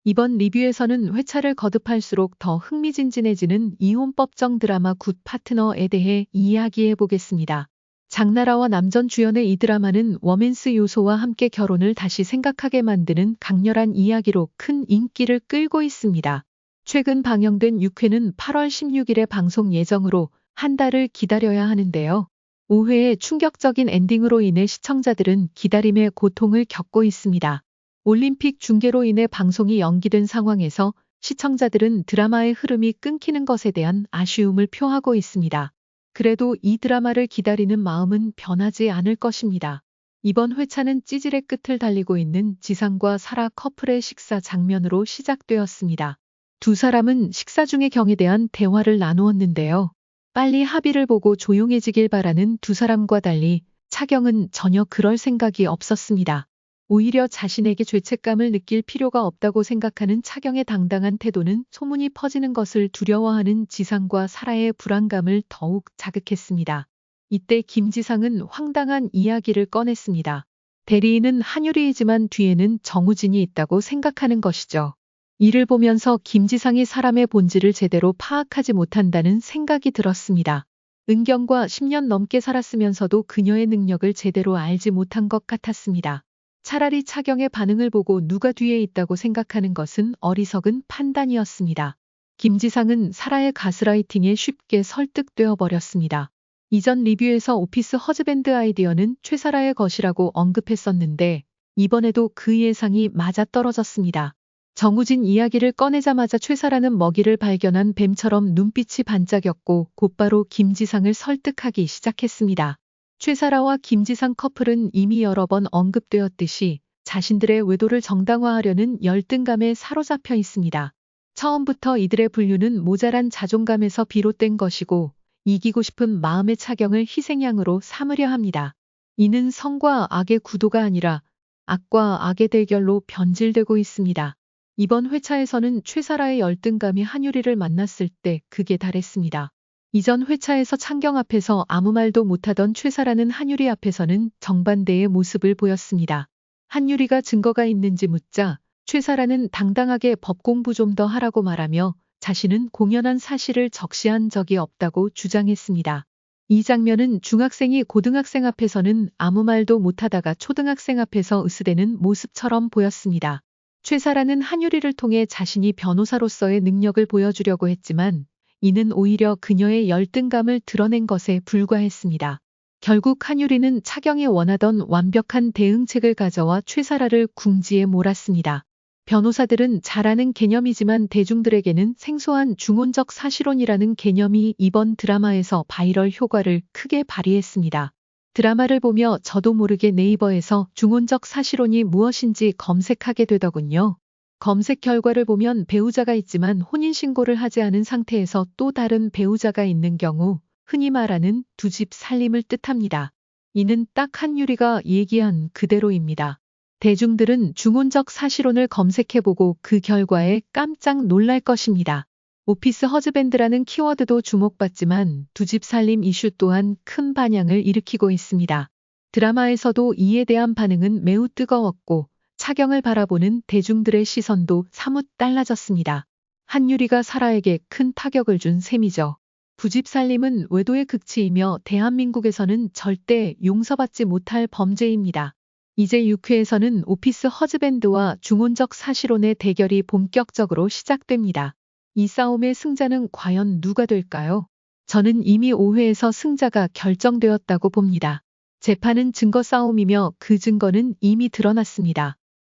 이번 리뷰에서는 회차를 거듭할수록 더 흥미진진해지는 이혼법정 드라마 굿 파트너에 대해 이야기해 보겠습니다. 장나라와 남전 주연의 이 드라마는 워맨스 요소와 함께 결혼을 다시 생각하게 만드는 강렬한 이야기로 큰 인기를 끌고 있습니다. 최근 방영된 6회는 8월 16일에 방송 예정으로 한 달을 기다려야 하는데요. 5회의 충격적인 엔딩으로 인해 시청자들은 기다림의 고통을 겪고 있습니다. 올림픽 중계로 인해 방송이 연기된 상황에서 시청자들은 드라마의 흐름이 끊기는 것에 대한 아쉬움을 표하고 있습니다. 그래도 이 드라마를 기다리는 마음은 변하지 않을 것입니다. 이번 회차는 찌질의 끝을 달리고 있는 지상과 사라 커플의 식사 장면으로 시작되었습니다. 두 사람은 식사 중에 경에 대한 대화를 나누었는데요. 빨리 합의를 보고 조용해지길 바라는 두 사람과 달리 차경은 전혀 그럴 생각이 없었습니다. 오히려 자신에게 죄책감을 느낄 필요가 없다고 생각하는 차경의 당당한 태도는 소문이 퍼지는 것을 두려워하는 지상과 사라의 불안감을 더욱 자극했습니다. 이때 김지상은 황당한 이야기를 꺼냈습니다. 대리인은 한유리이지만 뒤에는 정우진이 있다고 생각하는 것이죠. 이를 보면서 김지상이 사람의 본질을 제대로 파악하지 못한다는 생각이 들었습니다. 은경과 10년 넘게 살았으면서도 그녀의 능력을 제대로 알지 못한 것 같았습니다. 차라리 차경의 반응을 보고 누가 뒤에 있다고 생각하는 것은 어리석은 판단이었습니다. 김지상은 사라의 가스라이팅에 쉽게 설득되어 버렸습니다. 이전 리뷰에서 오피스 허즈밴드 아이디어는 최사라의 것이라고 언급했었는데 이번에도 그 예상이 맞아떨어졌습니다. 정우진 이야기를 꺼내자마자 최사라는 먹이를 발견한 뱀처럼 눈빛이 반짝였고 곧바로 김지상을 설득하기 시작했습니다. 최사라와 김지상 커플은 이미 여러 번 언급되었듯이 자신들의 외도를 정당화하려는 열등감에 사로잡혀 있습니다. 처음부터 이들의 분류는 모자란 자존감에서 비롯된 것이고 이기고 싶은 마음의 차경을 희생양으로 삼으려 합니다. 이는 성과 악의 구도가 아니라 악과 악의 대결로 변질되고 있습니다. 이번 회차에서는 최사라의 열등감이 한유리를 만났을 때 극에 달했습니다. 이전 회차에서 창경 앞에서 아무 말도 못하던 최사라는 한유리 앞에서는 정반대의 모습을 보였습니다. 한유리가 증거가 있는지 묻자 최사라는 당당하게 법 공부 좀 더 하라고 말하며 자신은 공연한 사실을 적시한 적이 없다고 주장했습니다. 이 장면은 중학생이 고등학생 앞에서는 아무 말도 못하다가 초등학생 앞에서 으스대는 모습처럼 보였습니다. 최사라는 한유리를 통해 자신이 변호사로서의 능력을 보여주려고 했지만 이는 오히려 그녀의 열등감을 드러낸 것에 불과했습니다. 결국 한유리는 차경이 원하던 완벽한 대응책을 가져와 최사라를 궁지에 몰았습니다. 변호사들은 잘 아는 개념이지만 대중들에게는 생소한 중혼적 사실혼이라는 개념이 이번 드라마에서 바이럴 효과를 크게 발휘했습니다. 드라마를 보며 저도 모르게 네이버에서 중혼적 사실혼이 무엇인지 검색하게 되더군요. 검색 결과를 보면 배우자가 있지만 혼인신고를 하지 않은 상태에서 또 다른 배우자가 있는 경우 흔히 말하는 두 집 살림을 뜻합니다. 이는 딱 한유리가 얘기한 그대로입니다. 대중들은 중혼적 사실혼을 검색해보고 그 결과에 깜짝 놀랄 것입니다. 오피스 허즈밴드라는 키워드도 주목받지만 두 집 살림 이슈 또한 큰 반향을 일으키고 있습니다. 드라마에서도 이에 대한 반응은 매우 뜨거웠고 차경을 바라보는 대중들의 시선도 사뭇 달라졌습니다. 한유리가 사라에게 큰 타격을 준 셈이죠. 부집 살림은 외도의 극치이며 대한민국에서는 절대 용서받지 못할 범죄입니다. 이제 6회에서는 오피스 허즈밴드와 중혼적 사실혼의 대결이 본격적으로 시작됩니다. 이 싸움의 승자는 과연 누가 될까요? 저는 이미 5회에서 승자가 결정되었다고 봅니다. 재판은 증거 싸움이며 그 증거는 이미 드러났습니다.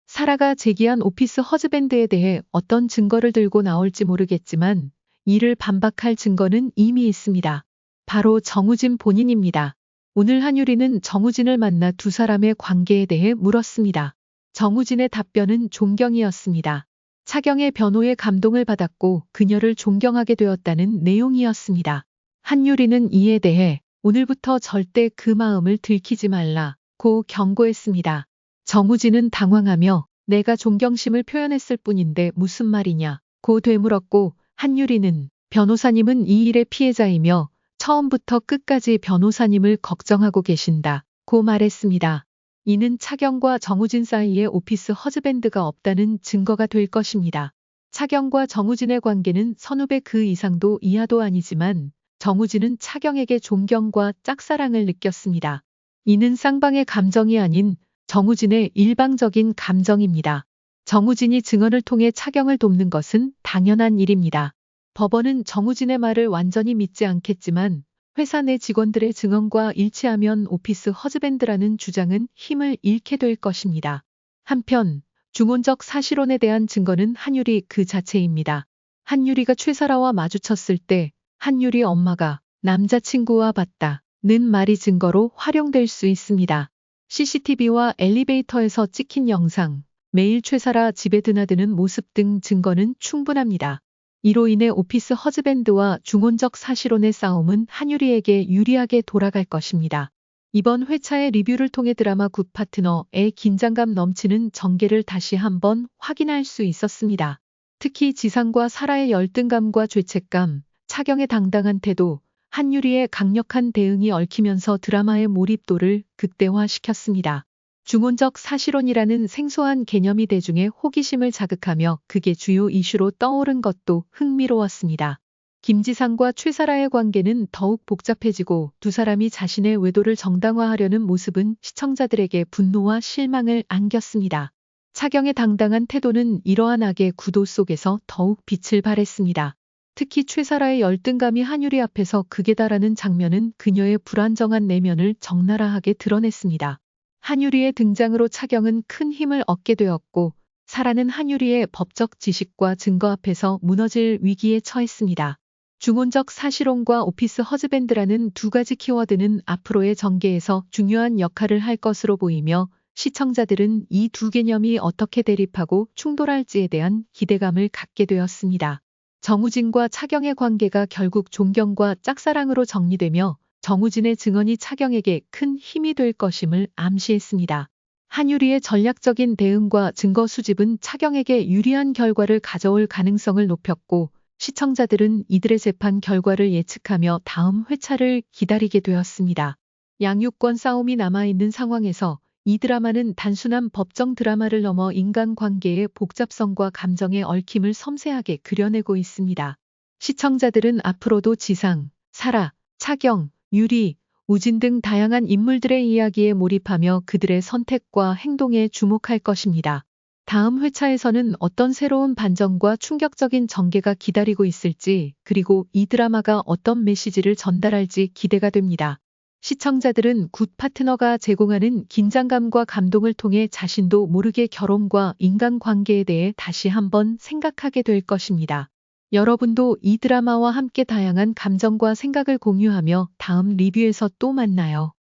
사라가 제기한 오피스 허즈밴드에 대해 어떤 증거를 들고 나올지 모르겠지만 이를 반박할 증거는 이미 있습니다. 바로 정우진 본인입니다. 오늘 한유리는 정우진을 만나 두 사람의 관계에 대해 물었습니다. 정우진의 답변은 존경이었습니다. 차경의 변호에 감동을 받았고 그녀를 존경하게 되었다는 내용이었습니다. 한유리는 이에 대해 오늘부터 절대 그 마음을 들키지 말라고 경고했습니다. 정우진은 당황하며 내가 존경심을 표현했을 뿐인데 무슨 말이냐고 되물었고 한유리는 변호사님은 이 일의 피해자이며 처음부터 끝까지 변호사님을 걱정하고 계신다고 말했습니다. 이는 차경과 정우진 사이에 오피스 허즈밴드가 없다는 증거가 될 것입니다. 차경과 정우진의 관계는 선후배 그 이상도 이하도 아니지만 정우진은 차경에게 존경과 짝사랑을 느꼈습니다. 이는 쌍방의 감정이 아닌 정우진의 일방적인 감정입니다. 정우진이 증언을 통해 차경을 돕는 것은 당연한 일입니다. 법원은 정우진의 말을 완전히 믿지 않겠지만 회사 내 직원들의 증언과 일치하면 오피스 허즈밴드라는 주장은 힘을 잃게 될 것입니다. 한편 중혼적 사실혼에 대한 증거는 한유리 그 자체입니다. 한유리가 최사라와 마주쳤을 때 한유리 엄마가 남자친구와 봤다는 말이 증거로 활용될 수 있습니다. CCTV와 엘리베이터에서 찍힌 영상, 매일 최사라 집에 드나드는 모습 등 증거는 충분합니다. 이로 인해 오피스 허즈밴드와 중혼적 사실혼의 싸움은 한유리에게 유리하게 돌아갈 것입니다. 이번 회차의 리뷰를 통해 드라마 굿 파트너의 긴장감 넘치는 전개를 다시 한번 확인할 수 있었습니다. 특히 지상과 사라의 열등감과 죄책감, 차경의 당당한 태도, 한유리의 강력한 대응이 얽히면서 드라마의 몰입도를 극대화시켰습니다. 중혼적 사실혼이라는 생소한 개념이 대중의 호기심을 자극하며 그게 주요 이슈로 떠오른 것도 흥미로웠습니다. 김지상과 최사라의 관계는 더욱 복잡해지고 두 사람이 자신의 외도를 정당화하려는 모습은 시청자들에게 분노와 실망을 안겼습니다. 차경의 당당한 태도는 이러한 악의 구도 속에서 더욱 빛을 발했습니다. 특히 최사라의 열등감이 한유리 앞에서 극에 달하는 장면은 그녀의 불안정한 내면을 적나라하게 드러냈습니다. 한유리의 등장으로 차경은 큰 힘을 얻게 되었고 사라는 한유리의 법적 지식과 증거 앞에서 무너질 위기에 처했습니다. 중혼적 사실혼과 오피스 허즈밴드라는 두 가지 키워드는 앞으로의 전개에서 중요한 역할을 할 것으로 보이며 시청자들은 이 두 개념이 어떻게 대립하고 충돌할지에 대한 기대감을 갖게 되었습니다. 정우진과 차경의 관계가 결국 존경과 짝사랑으로 정리되며 정우진의 증언이 차경에게 큰 힘이 될 것임을 암시했습니다. 한유리의 전략적인 대응과 증거 수집은 차경에게 유리한 결과를 가져올 가능성을 높였고 시청자들은 이들의 재판 결과를 예측하며 다음 회차를 기다리게 되었습니다. 양육권 싸움이 남아있는 상황에서 이 드라마는 단순한 법정 드라마를 넘어 인간관계의 복잡성과 감정의 얽힘을 섬세하게 그려내고 있습니다. 시청자들은 앞으로도 지상, 사라, 차경, 유리, 우진 등 다양한 인물들의 이야기에 몰입하며 그들의 선택과 행동에 주목할 것입니다. 다음 회차에서는 어떤 새로운 반전과 충격적인 전개가 기다리고 있을지, 그리고 이 드라마가 어떤 메시지를 전달할지 기대가 됩니다. 시청자들은 굿 파트너가 제공하는 긴장감과 감동을 통해 자신도 모르게 결혼과 인간관계에 대해 다시 한번 생각하게 될 것입니다. 여러분도 이 드라마와 함께 다양한 감정과 생각을 공유하며 다음 리뷰에서 또 만나요.